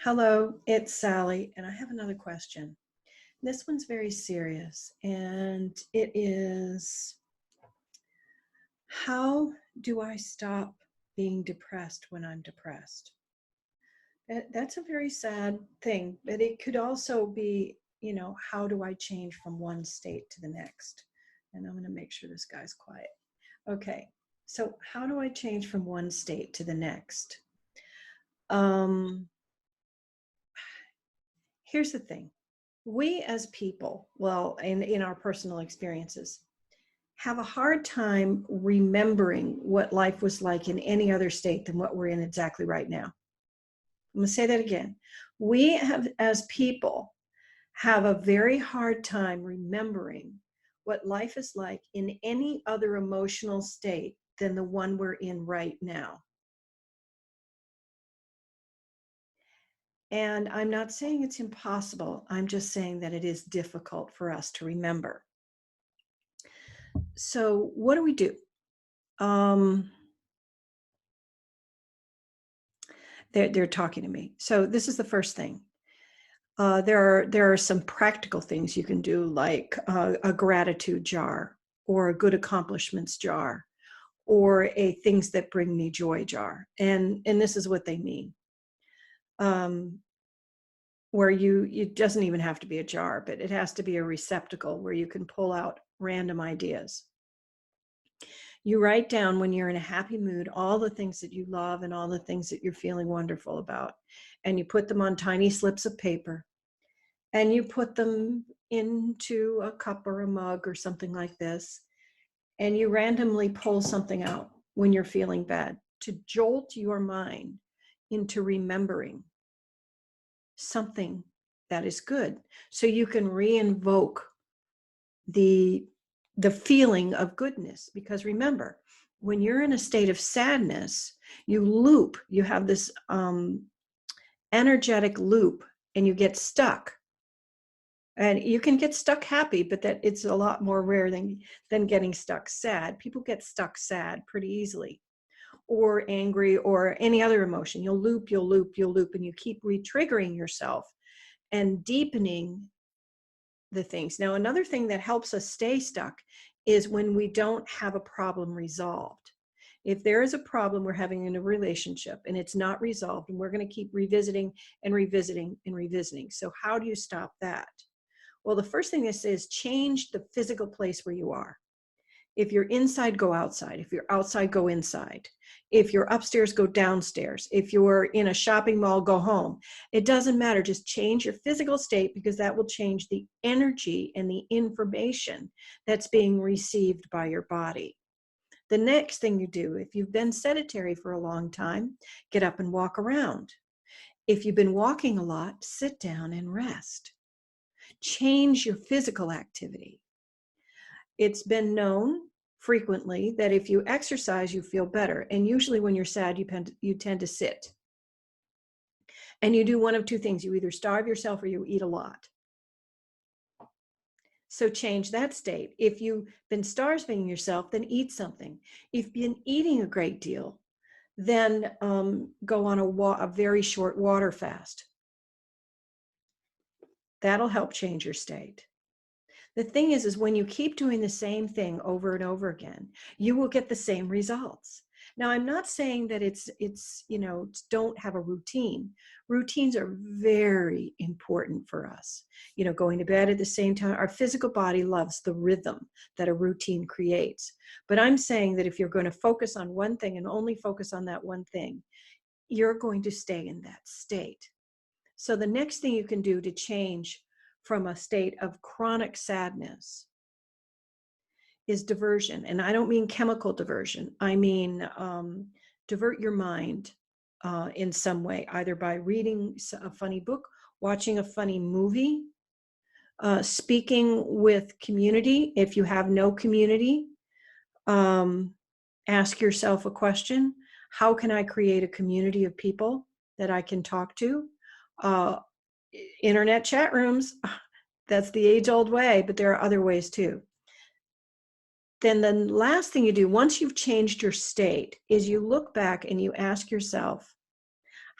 Hello, it's Sally, and I have another question. This one's very serious, and it is, how do I stop being depressed when I'm depressed? That's a very sad thing, but it could also be, how do I change from one state to the next? And I'm going to make sure this guy's quiet. Okay, so how do I change from one state to the next? Um, Here's the thing. We as people, well, in our personal experiences, have a hard time remembering what life was like in any other state than what we're in exactly right now. I'm going to say that again. We have, as people, have a very hard time remembering what life is like in any other emotional state than the one we're in right now. And I'm not saying it's impossible. I'm just saying that it is difficult for us to remember. So what do we do? They're talking to me. So this is the first thing. There are some practical things you can do, like a gratitude jar, or a good accomplishments jar, or a things that bring me joy jar. And this is what they mean. Where it doesn't even have to be a jar, but it has to be a receptacle where you can pull out random ideas. You write down, when you're in a happy mood, all the things that you love and all the things that you're feeling wonderful about. And you put them on tiny slips of paper, and you put them into a cup or a mug or something like this. And you randomly pull something out when you're feeling bad to jolt your mind into remembering something that is good, so you can re-invoke the feeling of goodness. Because remember, when you're in a state of sadness, you have this energetic loop, and you get stuck. And you can get stuck happy, but that it's a lot more rare than getting stuck sad. People get stuck sad pretty easily, or angry, or any other emotion. You'll loop, and you keep re-triggering yourself and deepening the things. Now, another thing that helps us stay stuck is when we don't have a problem resolved. If there is a problem we're having in a relationship and it's not resolved, and we're going to keep revisiting and revisiting and revisiting. So how do you stop that? Well, the first thing this is, change the physical place where you are. If you're inside, go outside. If you're outside, go inside. If you're upstairs, go downstairs. If you're in a shopping mall, go home. It doesn't matter. Just change your physical state, because that will change the energy and the information that's being received by your body. The next thing you do, if you've been sedentary for a long time, get up and walk around. If you've been walking a lot, sit down and rest. Change your physical activity. It's been known frequently that if you exercise, you feel better. And usually when you're sad, you tend to sit. And you do one of two things. You either starve yourself or you eat a lot. So change that state. If you've been starving yourself, then eat something. If you've been eating a great deal, then go on a very short water fast. That'll help change your state. The thing is when you keep doing the same thing over and over again, you will get the same results. Now, I'm not saying that it's don't have a routine. Routines are very important for us. Going to bed at the same time. Our physical body loves the rhythm that a routine creates. But I'm saying that if you're going to focus on one thing and only focus on that one thing, you're going to stay in that state. So the next thing you can do to change from a state of chronic sadness is diversion. And I don't mean chemical diversion. I mean divert your mind in some way, either by reading a funny book, watching a funny movie, speaking with community. If you have no community, ask yourself a question. How can I create a community of people that I can talk to? Internet chat rooms, that's the age-old way, but there are other ways too. Then the last thing you do, once you've changed your state, is you look back and you ask yourself,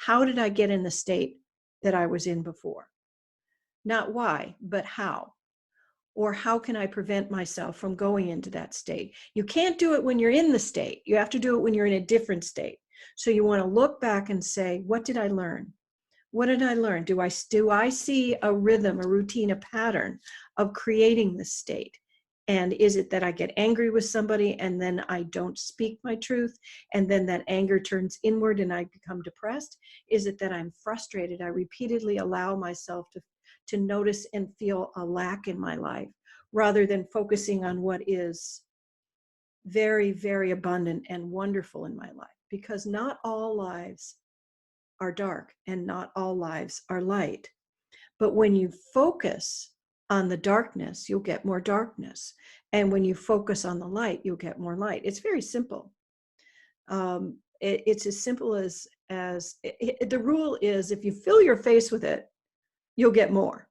how did I get in the state that I was in before. Not why, but how. Or how can I prevent myself from going into that state? You can't do it when you're in the state. You have to do it when you're in a different state. So you want to look back and say, what did I learn? What did I learn? Do I see a rhythm, a routine, a pattern of creating the state? And is it that I get angry with somebody and then I don't speak my truth, and then that anger turns inward and I become depressed? Is it that I'm frustrated? I repeatedly allow myself to notice and feel a lack in my life rather than focusing on what is very, very abundant and wonderful in my life. Because not all lives are dark and not all lives are light. But when you focus on the darkness, you'll get more darkness. And when you focus on the light, you'll get more light. It's very simple. It's as simple as the rule is, if you fill your face with it, you'll get more.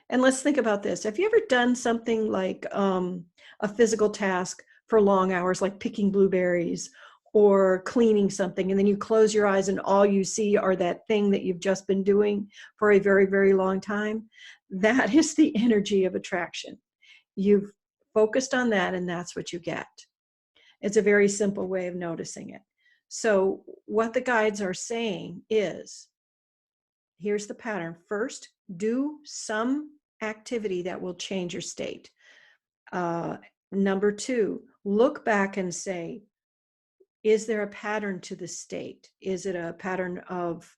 And let's think about this. Have you ever done something like a physical task for long hours, like picking blueberries or cleaning something, and then you close your eyes and all you see are that thing that you've just been doing for a very, very long time? That is the energy of attraction. You've focused on that, and that's what you get. It's a very simple way of noticing it. So what the guides are saying is, here's the pattern. First, do some activity that will change your state. Number two, look back and say, is there a pattern to the state? Is it a pattern of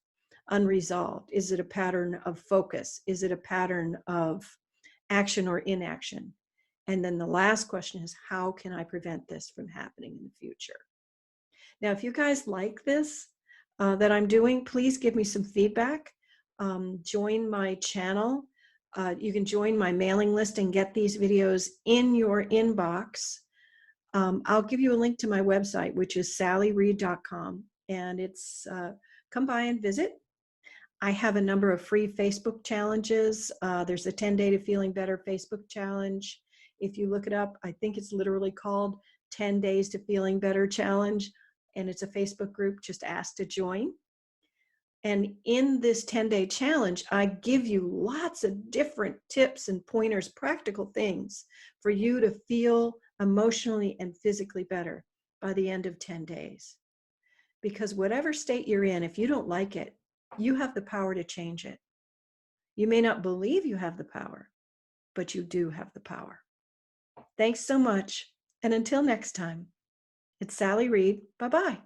unresolved? Is it a pattern of focus? Is it a pattern of action or inaction? And then the last question is, how can I prevent this from happening in the future? Now, if you guys like this that I'm doing, please give me some feedback. Join my channel. You can join my mailing list and get these videos in your inbox. I'll give you a link to my website, which is sallyreid.com, and it's come by and visit. I have a number of free Facebook challenges. There's a 10-day to feeling better Facebook challenge. If you look it up, I think it's literally called 10 days to feeling better challenge, and it's a Facebook group. Just ask to join. And in this 10-day challenge, I give you lots of different tips and pointers, practical things for you to feel emotionally and physically better by the end of 10 days. Because whatever state you're in, if you don't like it, you have the power to change it. You may not believe you have the power, but you do have the power. Thanks so much. And until next time, it's Sally Reid. Bye-bye.